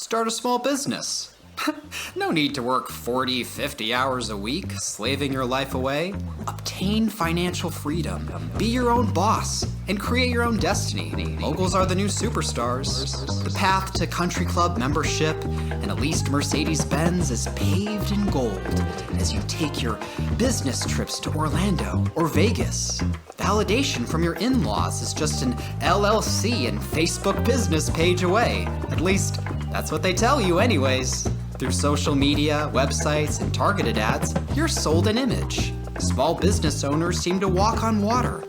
Start a small business. No need to work 40, 50 hours a week, slaving your life away. Obtain financial freedom. Be your own boss and create your own destiny. Moguls are the new superstars. The path to country club membership and a leased Mercedes-Benz is paved in gold as you take your business trips to Orlando or Vegas. Validation from your in-laws is just an LLC and Facebook business page away. At least, that's what they tell you anyways. Through social media, websites, and targeted ads, you're sold an image. Small business owners seem to walk on water.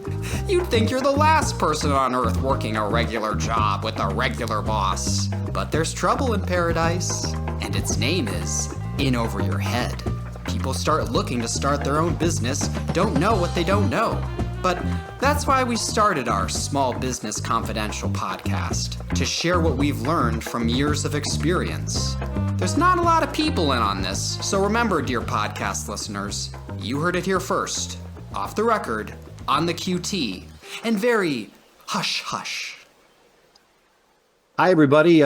You'd think you're the last person on earth working a regular job with a regular boss. But there's trouble in paradise, and its name is in over your head. People start looking to start their own business, don't know what they don't know. But that's why we started our Small Business Confidential podcast, to share what we've learned from years of experience. There's not a lot of people in on this, so remember, dear podcast listeners, you heard it here first, off the record, on the QT, and very hush-hush. Hi, everybody.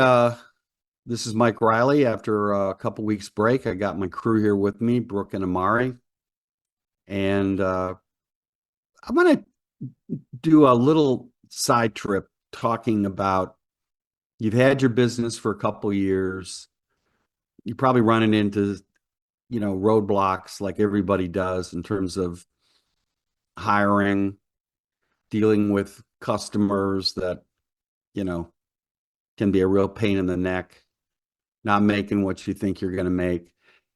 This is Mike Riley. After a couple weeks break, I got my crew here with me, Brook and A'marri. And I'm going to do a little side trip talking about, you've had your business for a couple years. You're probably running into, roadblocks like everybody does in terms of hiring, dealing with customers that, can be a real pain in the neck, not making what you think you're going to make.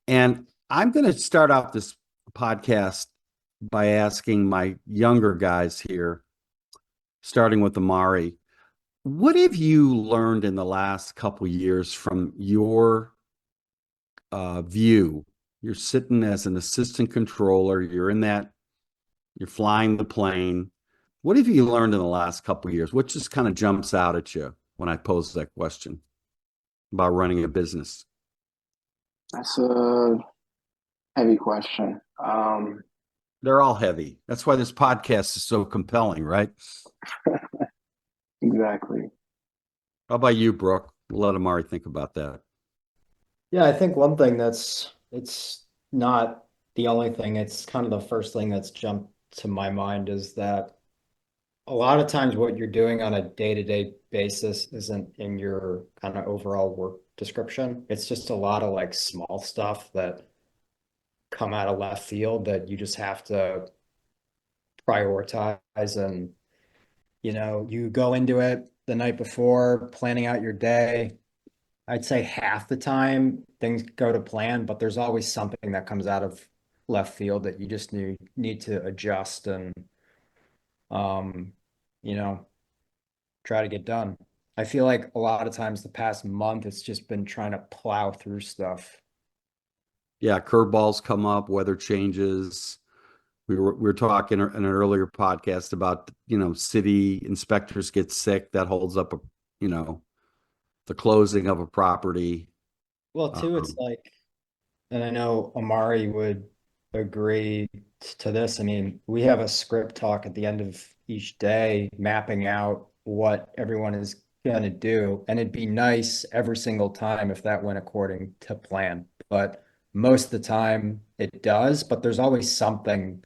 And I'm going to start off this podcast by asking my younger guys here, starting with A'marri, what have you learned in the last couple years from your view? You're sitting as an assistant controller, you're flying the plane. What have you learned in the last couple years? What just kind of jumps out at you when I pose that question about running a business? That's a heavy question. They're all heavy. That's why this podcast is so compelling, right? Exactly. How about you, Brooke? We'll let A'marri think about that. Yeah, I think one thing it's not the only thing, it's kind of the first thing that's jumped to my mind is that a lot of times what you're doing on a day-to-day basis isn't in your kind of overall work description. It's just a lot of like small stuff that come out of left field that you just have to prioritize. And, you go into it the night before, planning out your day. I'd say half the time things go to plan, but there's always something that comes out of left field that you just need to adjust and, try to get done. I feel like a lot of times the past month, it's just been trying to plow through stuff. Yeah, curveballs come up, weather changes. We were talking in an earlier podcast about, city inspectors get sick. That holds up, the closing of a property. Well, too, it's like, and I know A'marri would agree to this. I mean, we have a script talk at the end of each day, mapping out what everyone is going to do. And it'd be nice every single time if that went according to plan. But most of the time it does, but there's always something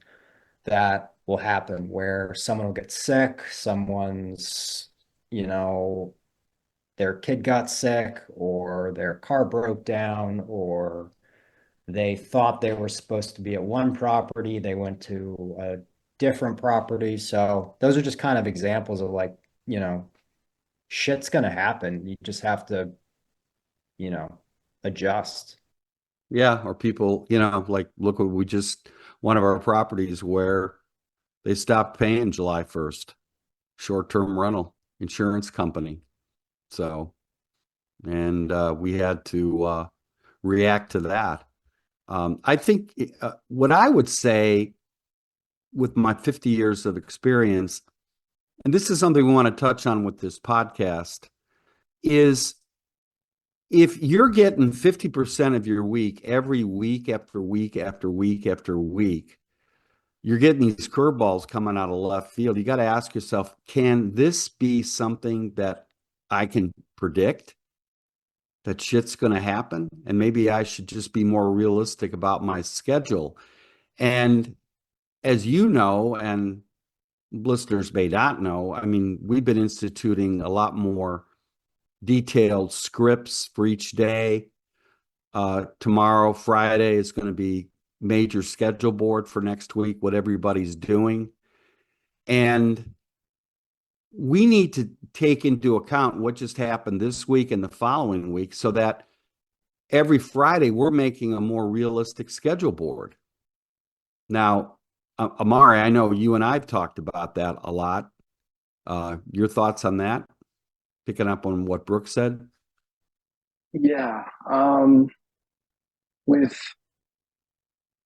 that will happen where someone will get sick, someone's, their kid got sick, or their car broke down, or they thought they were supposed to be at one property, they went to a different property. So those are just kind of examples of like, shit's gonna happen. You just have to, adjust. Yeah, or people, like, look what one of our properties where they stopped paying July 1st, short-term rental insurance company. So, and we had to react to that. I think what I would say with my 50 years of experience, and this is something we want to touch on with this podcast, is if you're getting 50% of your week, every week after week after week after week, you're getting these curveballs coming out of left field. You got to ask yourself, can this be something that I can predict? that shit's going to happen. And maybe I should just be more realistic about my schedule. And as you know, and listeners may not know, I mean, we've been instituting a lot more detailed scripts for each day. Tomorrow, Friday, is going to be major schedule board for next week, what everybody's doing. And we need to take into account what just happened this week and the following week so that every Friday we're making a more realistic schedule board. Now, A'marri, I know you and I've talked about that a lot. Your thoughts on that? Picking up on what Brooke said? Yeah. With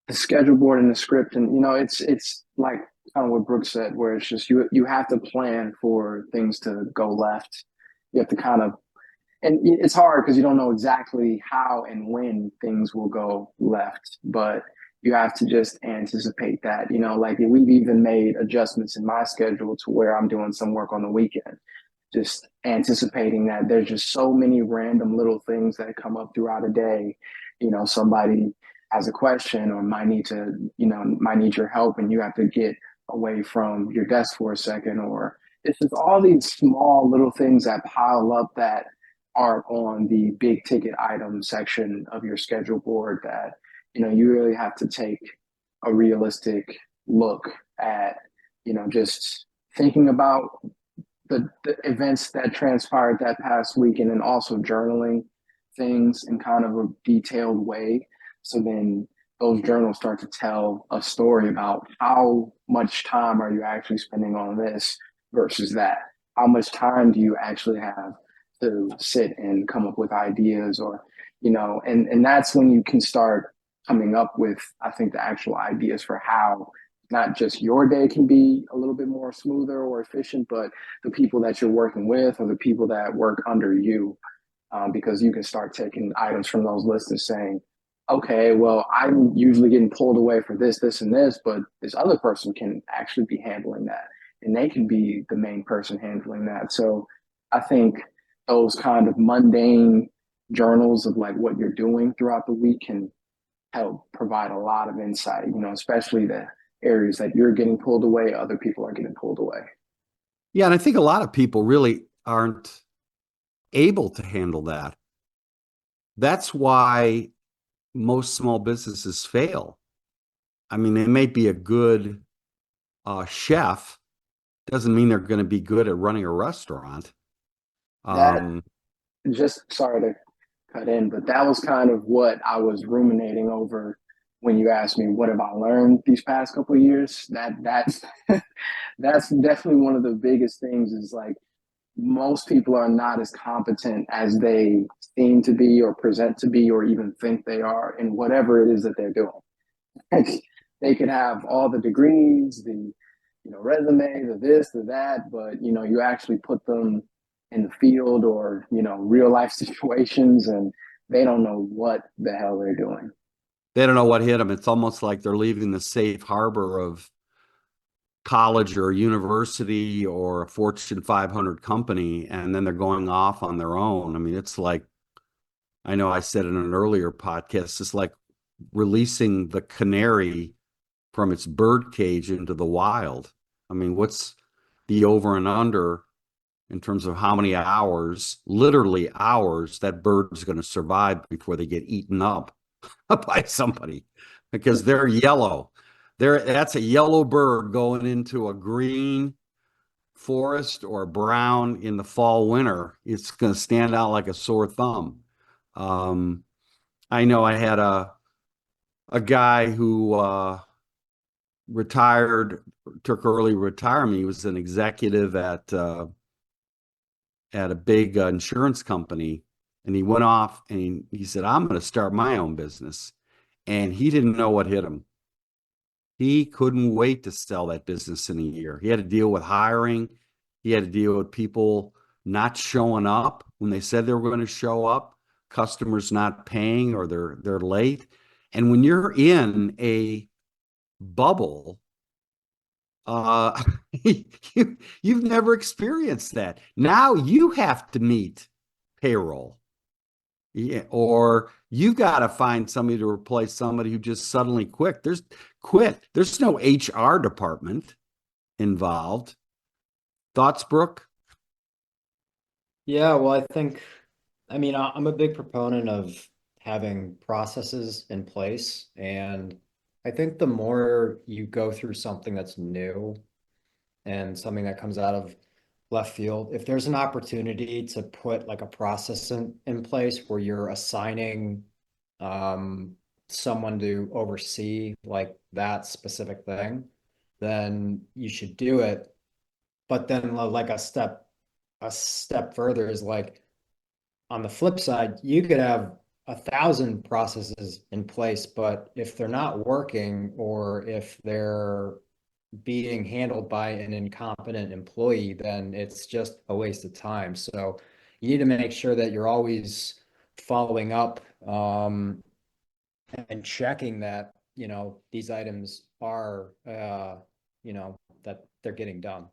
the schedule board and the script, and it's like kind of what Brooke said, where it's just you have to plan for things to go left. You have to kind of, and it's hard because you don't know exactly how and when things will go left, but you have to just anticipate that. Like we've even made adjustments in my schedule to where I'm doing some work on the weekend, just anticipating that there's just so many random little things that come up throughout a day. Somebody has a question or might need your help, and you have to get away from your desk for a second, or it's just all these small little things that pile up that aren't on the big ticket item section of your schedule board that you really have to take a realistic look at, just thinking about the events that transpired that past week, and then also journaling things in kind of a detailed way. So then those journals start to tell a story about how much time are you actually spending on this versus that. How much time do you actually have to sit and come up with ideas, or, and that's when you can start coming up with, I think, the actual ideas for how not just your day can be a little bit more smoother or efficient, but the people that you're working with or the people that work under you. Because you can start taking items from those lists and saying, okay, well, I'm usually getting pulled away for this, this, and this, but this other person can actually be handling that. And they can be the main person handling that. So I think those kind of mundane journals of like what you're doing throughout the week can help provide a lot of insight, especially the areas that you're getting pulled away, other people are getting pulled away. Yeah, and I think a lot of people really aren't able to handle that. That's why most small businesses fail. I mean, they may be a good chef, doesn't mean they're going to be good at running a restaurant. That just sorry to cut in, but that was kind of what I was ruminating over when you asked me what have I learned these past couple of years. That's that's definitely one of the biggest things is like most people are not as competent as they seem to be or present to be or even think they are in whatever it is that they're doing. They could have all the degrees, the resume, the this, the that, but you actually put them in the field or real life situations, and they don't know what the hell they're doing. They don't know what hit them. It's almost like they're leaving the safe harbor of college or university or a Fortune 500 company, and then they're going off on their own. I mean, it's like, I know I said in an earlier podcast, it's like releasing the canary from its bird cage into the wild. I mean, what's the over and under in terms of how many hours, literally hours, that bird's going to survive before they get eaten up by somebody? Because they're yellow. That's a yellow bird going into a green forest or brown in the fall, winter. It's going to stand out like a sore thumb. I know I had a guy who retired, took early retirement. He was an executive at a big insurance company, and he went off and he said, I'm going to start my own business. And he didn't know what hit him. He couldn't wait to sell that business in a year. He had to deal with hiring. He had to deal with people not showing up when they said they were going to show up, customers not paying or they're late. And when you're in a bubble, you've never experienced that. Now you have to meet payroll. Yeah, or you got to find somebody to replace somebody who just suddenly quit. There's no HR department involved. Thoughts, Brooke? Yeah, well, I mean, I'm a big proponent of having processes in place. And I think the more you go through something that's new and something that comes out of left field, if there's an opportunity to put like a process in place where you're assigning um, someone to oversee like that specific thing, then you should do it. But then like a step further is like on the flip side, you could have 1,000 processes in place, but if they're not working or if they're being handled by an incompetent employee, then it's just a waste of time. So you need to make sure that you're always following up and checking that, these items are, that they're getting done.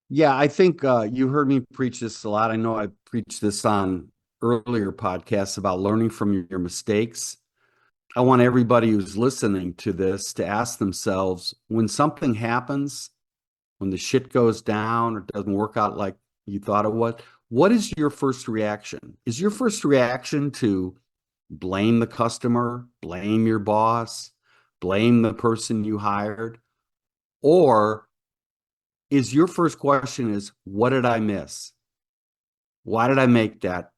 Yeah, I think you heard me preach this a lot. I know I preached this on earlier podcasts about learning from your mistakes. I want everybody who's listening to this to ask themselves, when something happens, when the shit goes down or doesn't work out like you thought it would, what is your first reaction? Is your first reaction to blame the customer, blame your boss, blame the person you hired? Or is your first question is, what did I miss? Why did I make that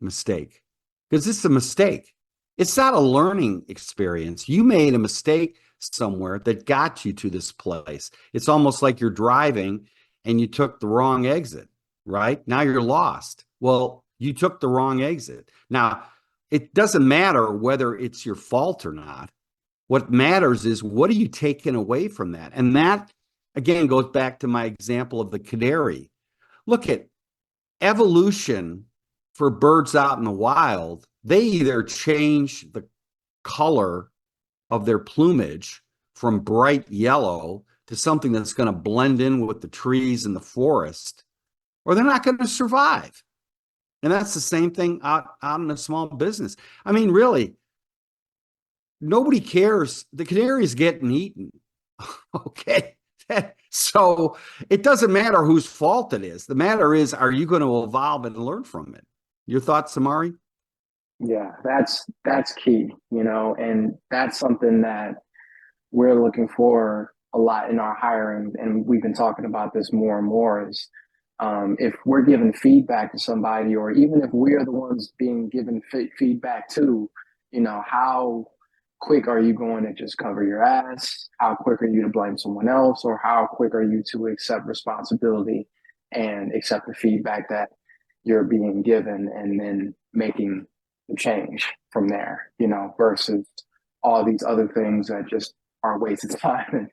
mistake? Because it's a mistake. It's not a learning experience. You made a mistake somewhere that got you to this place. It's almost like you're driving and you took the wrong exit, right? Now you're lost. Well, you took the wrong exit. Now, it doesn't matter whether it's your fault or not. What matters is, what are you taking away from that? And that, again, goes back to my example of the canary. Look at evolution for birds out in the wild. They either change the color of their plumage from bright yellow to something that's going to blend in with the trees and the forest, or they're not going to survive. And that's the same thing out in a small business. I mean, really, nobody cares. The canary's getting eaten. Okay. So it doesn't matter whose fault it is. The matter is, are you going to evolve and learn from it? Your thoughts, A'marri? Yeah, that's key, and that's something that we're looking for a lot in our hiring, and we've been talking about this more and more. Is if we're giving feedback to somebody, or even if we're the ones being given feedback to, how quick are you going to just cover your ass? How quick are you to blame someone else? Or how quick are you to accept responsibility and accept the feedback that you're being given, and then making the change from there, versus all these other things that just are a waste of time and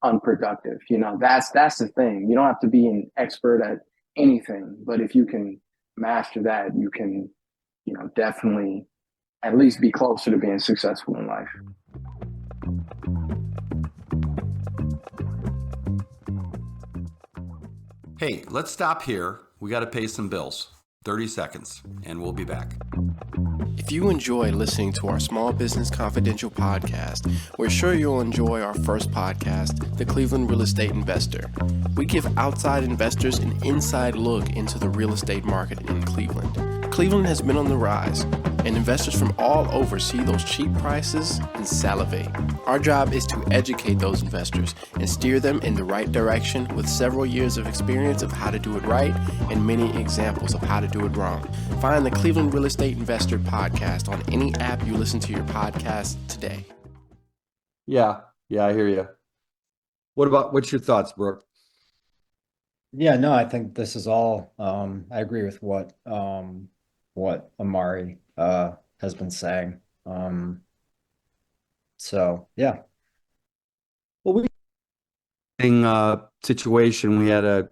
unproductive. That's the thing. You don't have to be an expert at anything, but if you can master that, you can, definitely at least be closer to being successful in life. Hey, let's stop here. We got to pay some bills. 30 seconds, and we'll be back. If you enjoy listening to our Small Business Confidential podcast, we're sure you'll enjoy our first podcast, The Cleveland Real Estate Investor. We give outside investors an inside look into the real estate market in Cleveland. Cleveland has been on the rise, and investors from all over see those cheap prices and salivate. Our job is to educate those investors and steer them in the right direction with several years of experience of how to do it right and many examples of how to do it wrong. Find the Cleveland Real Estate Investor podcast on any app you listen to your podcast today. Yeah, I hear you. What's your thoughts, Brooke? Yeah, no, I think this is all, I agree with what A'marri has been saying. So yeah. Well, situation, we had a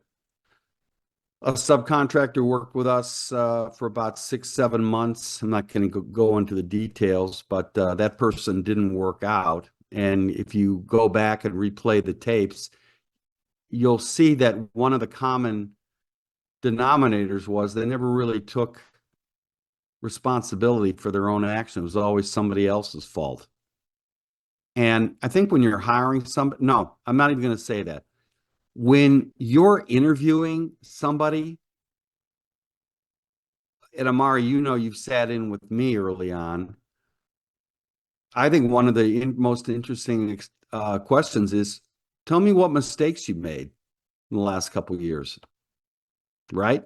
subcontractor work with us for about 6-7 months. I'm not going to go into the details, but that person didn't work out. And if you go back and replay the tapes, you'll see that one of the common denominators was they never really took responsibility for their own action. It was always somebody else's fault. And I think when you're hiring somebody, no, I'm not even going to say that. When you're interviewing somebody, and A'marri, you've sat in with me early on. I think one of the most interesting questions is, tell me what mistakes you made in the last couple of years, right?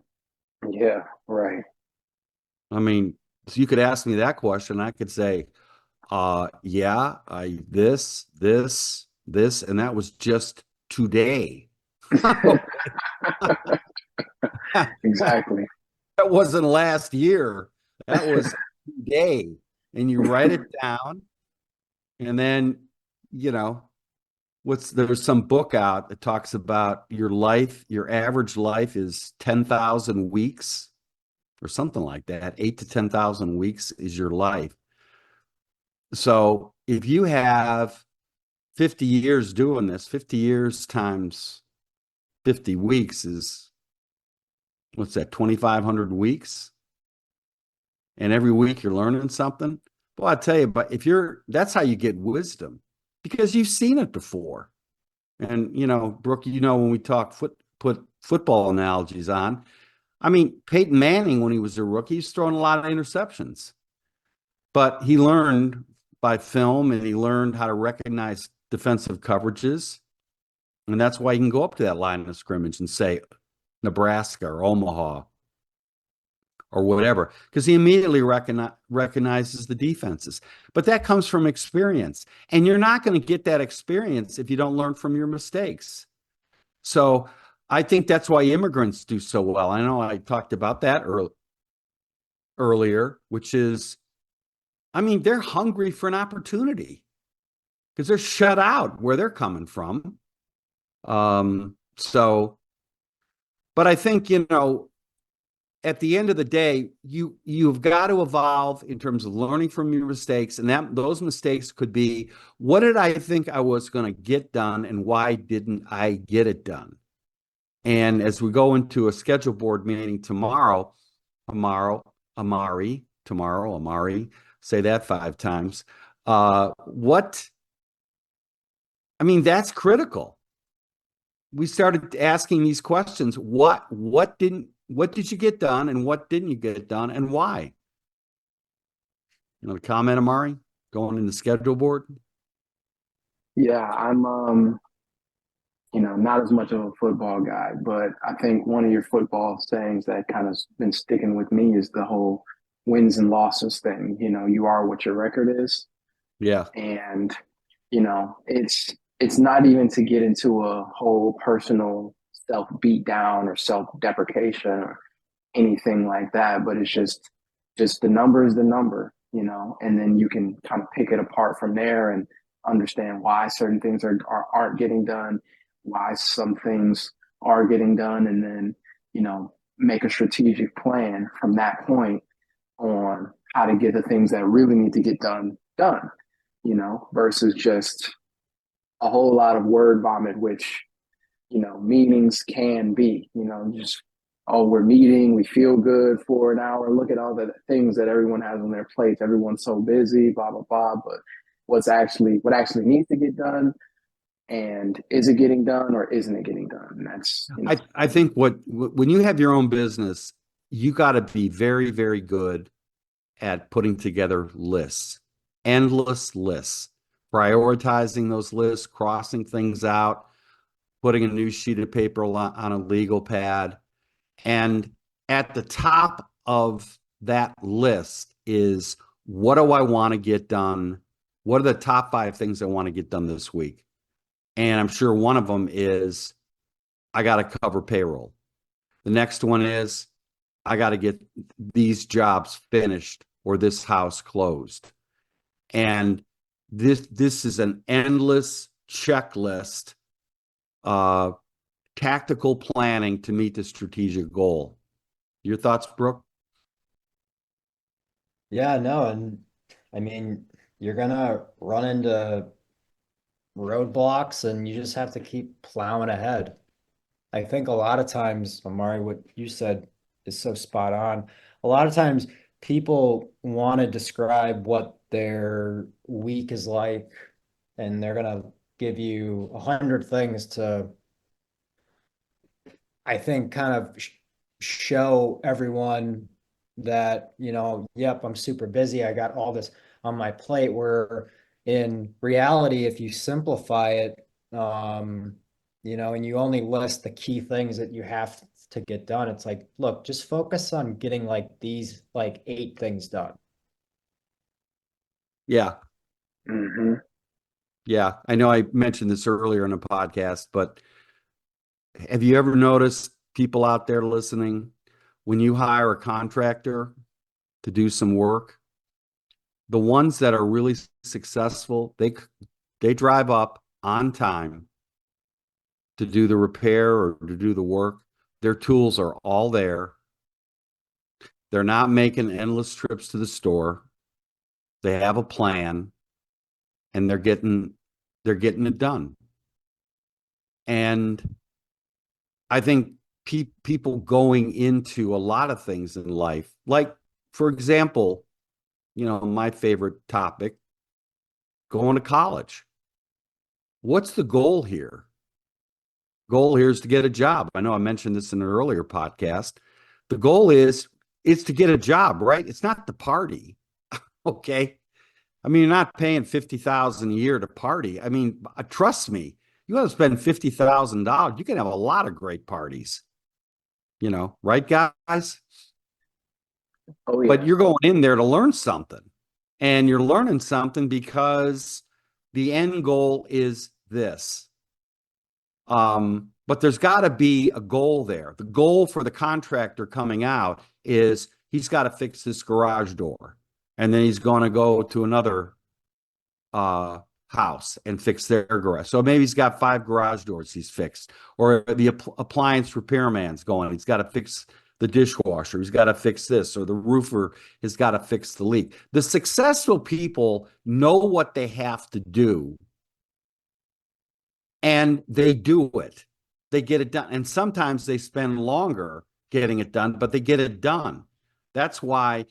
Yeah, right. I mean, so you could ask me that question. I could say, yeah, this, and that was just today. Exactly. That wasn't last year. That was today. And you write it down. And then, there's some book out that talks about your life. Your average life is 10,000 weeks or something like that. 8 to 10,000 weeks is your life. So if you have 50 years doing this, 50 years times 50 weeks is, what's that, 2,500 weeks? And every week you're learning something. Well, I tell you, but that's how you get wisdom, because you've seen it before. And, Brooke, when we talk put football analogies on, I mean, Peyton Manning, when he was a rookie, he's throwing a lot of interceptions, but he learned by film and he learned how to recognize defensive coverages. And that's why he can go up to that line of scrimmage and say Nebraska or Omaha or whatever, because he immediately recognizes the defenses. But that comes from experience. And you're not going to get that experience if you don't learn from your mistakes. So I think that's why immigrants do so well. I know I talked about that earlier, which is, I mean, they're hungry for an opportunity because they're shut out where they're coming from. But I think, at the end of the day, you've got to evolve in terms of learning from your mistakes. And those mistakes could be, what did I think I was going to get done and why didn't I get it done? And as we go into a schedule board meeting tomorrow, A'marri, say that 5 times. That's critical. We started asking these questions. What did you get done and what didn't you get done and why? You want to comment, A'marri, going in the schedule board? Yeah, I'm not as much of a football guy, but I think one of your football sayings that kind of been sticking with me is the whole wins and losses thing. You are what your record is. Yeah. And, it's not even to get into a whole personal self beat down or self deprecation or anything like that, but it's just the number is the number, and then you can kind of pick it apart from there and understand why certain things aren't getting done, why some things are getting done, and then make a strategic plan from that point on how to get the things that really need to get done, versus just a whole lot of word vomit, which meetings can be, just, oh, we're meeting, we feel good for an hour, look at all the things that everyone has on their plates, everyone's so busy, blah blah blah, but what actually needs to get done, and is it getting done or isn't it getting done? And that's I think when you have your own business, you got to be very, very good at putting together lists, endless lists, prioritizing those lists, crossing things out, putting a new sheet of paper on a legal pad. And at the top of that list is, what do I want to get done? What are the top 5 things I want to get done this week? And I'm sure one of them is, I got to cover payroll. The next one is, I got to get these jobs finished or this house closed. And this is an endless checklist, tactical planning to meet the strategic goal. Your thoughts, Brooke? Yeah, no, and I mean, you're gonna run into roadblocks and you just have to keep plowing ahead. I think a lot of times, A'marri, what you said is so spot on. A lot of times people want to describe what their week is like, and they're gonna give you 100 things to, I think, kind of show everyone that, yep, I'm super busy. I got all this on my plate. Where in reality, if you simplify it, and you only list the key things that you have to get done, it's like, look, just focus on getting like these like 8 things done. Yeah. Hmm. Yeah. I know I mentioned this earlier in a podcast, but have you ever noticed, people out there listening, when you hire a contractor to do some work, the ones that are really successful, they drive up on time to do the repair or to do the work. Their tools are all there. They're not making endless trips to the store. They have a plan, and they're getting it done. And I think people going into a lot of things in life, like, for example, my favorite topic, going to college. What's the goal here? Goal here is to get a job. I know I mentioned this in an earlier podcast. The goal is to get a job, right? It's not the party. Okay. I mean, you're not paying $50,000 a year to party. I mean, trust me, you want to spend $50,000, you can have a lot of great parties, right, guys? Oh yeah. But you're going in there to learn something, and you're learning something because the end goal is this. But there's got to be a goal there. The goal for the contractor coming out is he's got to fix this garage door, and then he's going to go to another house and fix their garage. So maybe he's got 5 garage doors he's fixed, or the appliance repairman's going, he's got to fix the dishwasher, he's got to fix this, or the roofer has got to fix the leak. The successful people know what they have to do, and they do it. They get it done. And sometimes they spend longer getting it done, but they get it done. That's why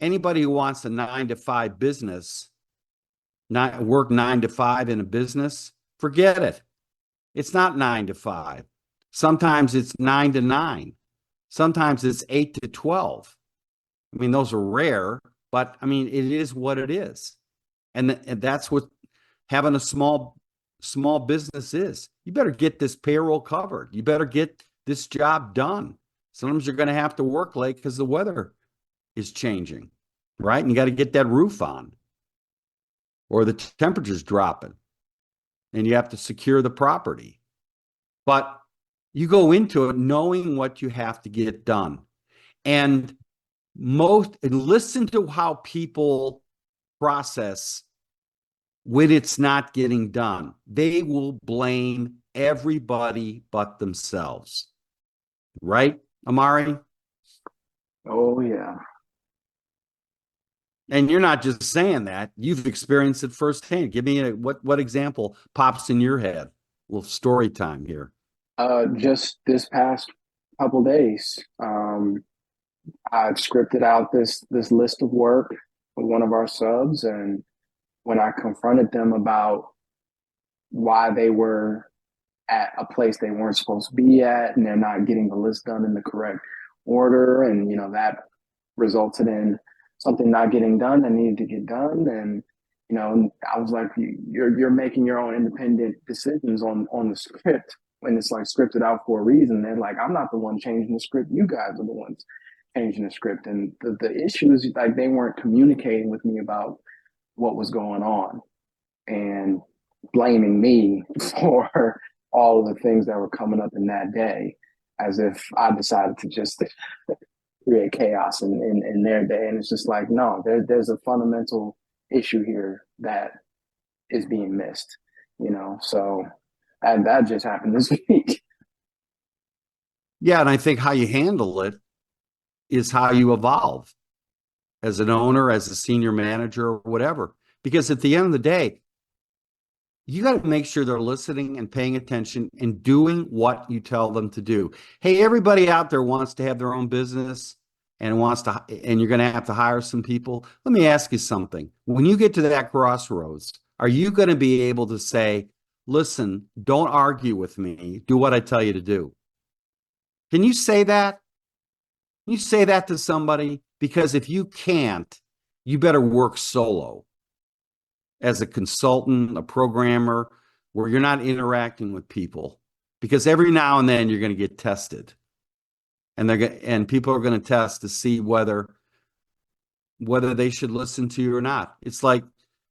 anybody who wants a 9-to-5 business, not work 9 to 5 in a business, forget it. It's not 9 to 5. Sometimes it's 9 to 9. Sometimes it's 8 to 12. I mean, those are rare, but I mean, it is what it is. And that's what having a small business is. You better get this payroll covered. You better get this job done. Sometimes you're going to have to work late because the weather is changing, right? And you got to get that roof on, or the temperature's dropping, and you have to secure the property. But you go into it knowing what you have to get done. And listen to how people process when it's not getting done. They will blame everybody but themselves. Right, A'marri? Oh yeah. And you're not just saying that. You've experienced it firsthand. Give me what example pops in your head? A little story time here. Just this past couple days, I've scripted out this list of work with one of our subs, and when I confronted them about why they were at a place they weren't supposed to be at, and they're not getting the list done in the correct order, and that resulted in something not getting done that needed to get done. And I was like, you're making your own independent decisions on the script when it's like scripted out for a reason. They're like, I'm not the one changing the script, you guys are the ones changing the script. And the issue is, like, they weren't communicating with me about what was going on, and blaming me for all of the things that were coming up in that day, as if I decided to just create chaos in their day. And it's just like, no, there's a fundamental issue here that is being missed, so that just happened this week. Yeah, and I think how you handle it is how you evolve as an owner, as a senior manager, or whatever. Because at the end of the day, you got to make sure they're listening and paying attention and doing what you tell them to do. Hey, everybody out there wants to have their own business and you're going to have to hire some people. Let me ask you something. When you get to that crossroads, are you going to be able to say, listen, don't argue with me, do what I tell you to do? Can you say that? Can you say that to somebody? Because if you can't, you better work solo as a consultant, a programmer, where you're not interacting with people. Because every now and then you're going to get tested. And people are going to test to see whether they should listen to you or not. It's like,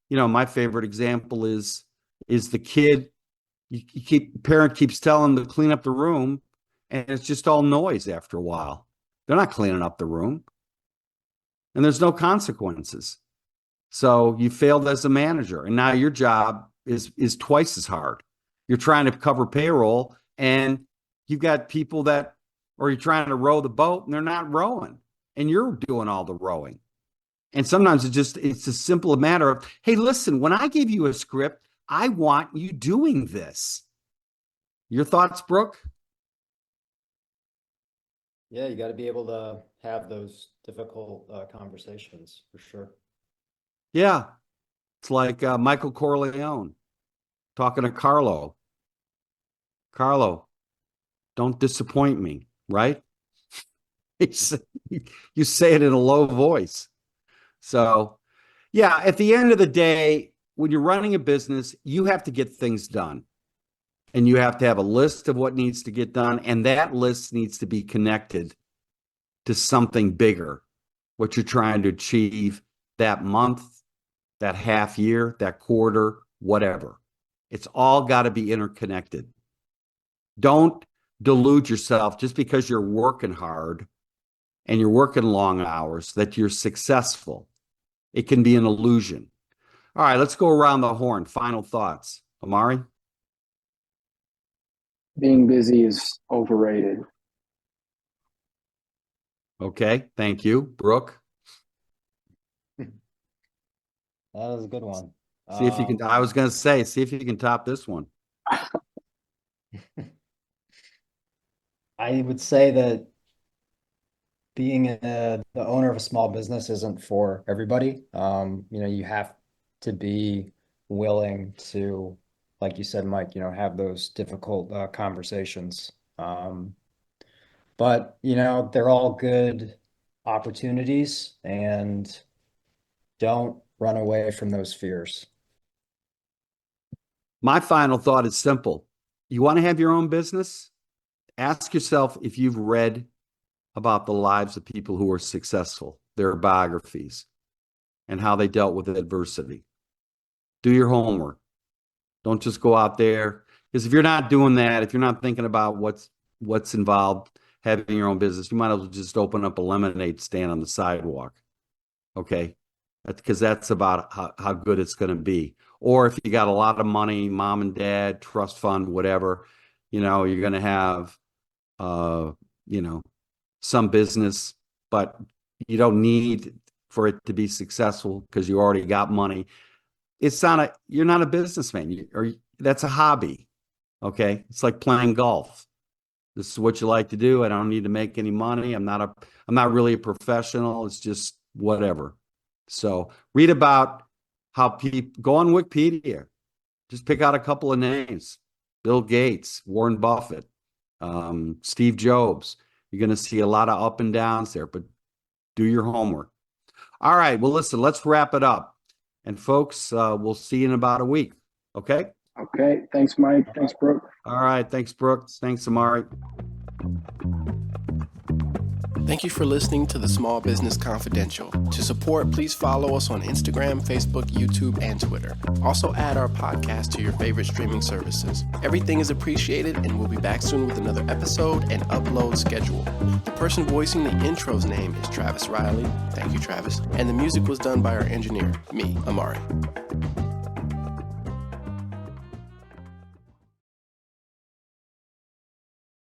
my favorite example is the kid, parent keeps telling them to clean up the room, and it's just all noise after a while. They're not cleaning up the room. And there's no consequences. So you failed as a manager, and now your job is twice as hard. You're trying to cover payroll, and you've got people or you're trying to row the boat and they're not rowing, and you're doing all the rowing. And sometimes it's a simple matter of, hey, listen, when I give you a script, I want you doing this. Your thoughts, Brooke? Yeah, you got to be able to have those difficult conversations for sure. Yeah. It's like Michael Corleone talking to Carlo. Carlo, don't disappoint me, right? You say it in a low voice. So, yeah, at the end of the day, when you're running a business, you have to get things done. And you have to have a list of what needs to get done. And that list needs to be connected to something bigger, what you're trying to achieve that month, that half year, that quarter, whatever. It's all got to be interconnected. Don't delude yourself just because you're working hard and you're working long hours that you're successful. It can be an illusion. All right, let's go around the horn. Final thoughts. A'marri? Being busy is overrated. Okay, thank you. Brooke? That was a good one. See if you can, I was going to say, see if you can top this one. I would say that being the owner of a small business isn't for everybody. You have to be willing to, like you said, Mike, have those difficult conversations. But they're all good opportunities, and don't run away from those fears. My final thought is simple. You want to have your own business? Ask yourself if you've read about the lives of people who are successful, their biographies, and how they dealt with adversity. Do your homework. Don't just go out there. Because if you're not doing that, if you're not thinking about what's involved having your own business, you might as well just open up a lemonade stand on the sidewalk. Okay? Because that's about how good it's going to be. Or if you got a lot of money, mom and dad, trust fund, whatever, you're going to have, some business, but you don't need for it to be successful because you already got money. You're not a businessman, that's a hobby. Okay. It's like playing golf. This is what you like to do. I don't need to make any money. I'm not really a professional. It's just whatever. So read about how people go on Wikipedia. Just pick out a couple of names: Bill Gates, Warren Buffett, Steve Jobs. You're going to see a lot of up and downs there, but do your homework. All right. Well, listen, let's wrap it up. And folks, we'll see you in about a week. Okay? Okay. Thanks, Mike. Thanks, Brooke. All right. Thanks, Brooke. Thanks, A'marri. Thank you for listening to the Small Business Confidential. To support, please follow us on Instagram, Facebook, YouTube, and Twitter. Also add our podcast to your favorite streaming services. Everything is appreciated, and we'll be back soon with another episode and upload schedule. The person voicing the intro's name is Travis Riley. Thank you, Travis. And the music was done by our engineer, me, A'marri.